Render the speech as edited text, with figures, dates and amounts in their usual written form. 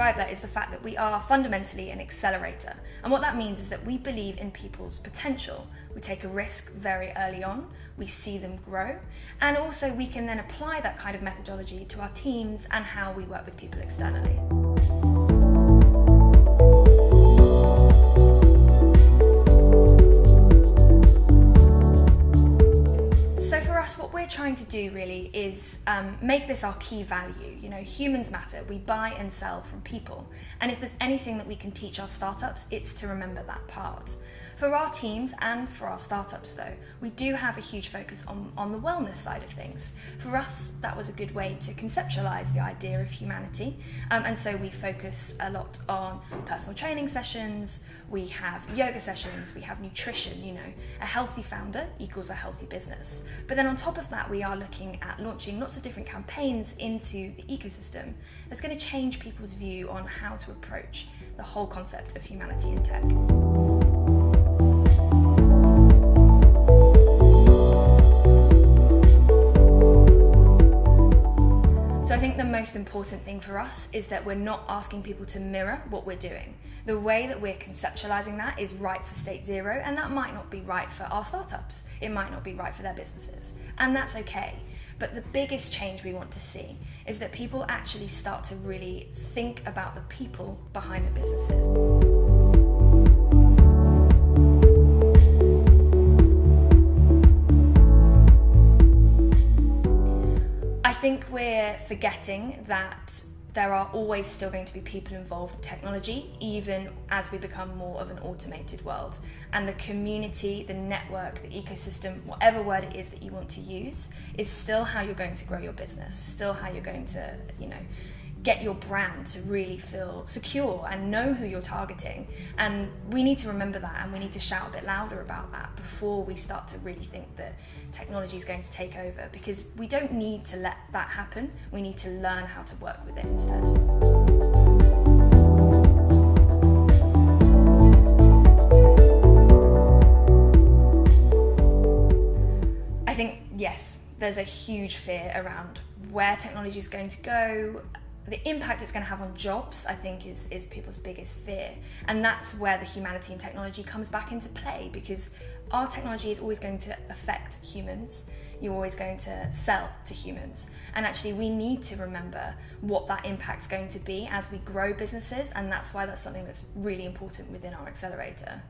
describe that is the fact that we are fundamentally an accelerator. And what that means is that we believe in people's potential. We take a risk very early on, we see them grow, and also we can then apply that kind of methodology to our teams and how we work with people externally. What we're trying to do really is make this our key value. You know, humans matter. We buy and sell from people. And if there's anything that we can teach our startups, it's to remember that part. For our teams and for our startups though, we do have a huge focus on the wellness side of things. For us, that was a good way to conceptualize the idea of humanity. And so we focus a lot on personal training sessions, we have yoga sessions, we have nutrition, you know, a healthy founder equals a healthy business. But then on top of that, we are looking at launching lots of different campaigns into the ecosystem that's going to change people's view on how to approach the whole concept of humanity in tech. So I think the most important thing for us is that we're not asking people to mirror what we're doing. The way that we're conceptualizing that is right for state zero, and that might not be right for our startups. It might not be right for their businesses, and that's okay. But the biggest change we want to see is that people actually start to really think about the people behind the businesses. I think we're forgetting that there are always still going to be people involved in technology, even as we become more of an automated world. And the community, the network, the ecosystem, whatever word it is that you want to use, is still how you're going to grow your business, still how you're going to, you know, get your brand to really feel secure and know who you're targeting. And we need to remember that, and we need to shout a bit louder about that before we start to really think that technology is going to take over, because we don't need to let that happen. We need to learn how to work with it instead. I think, yes, there's a huge fear around where technology is going to go. The impact it's going to have on jobs, I think, is people's biggest fear. And that's where the humanity in technology comes back into play, because our technology is always going to affect humans. You're always going to sell to humans. And actually, we need to remember what that impact's going to be as we grow businesses, and that's why that's something that's really important within our accelerator.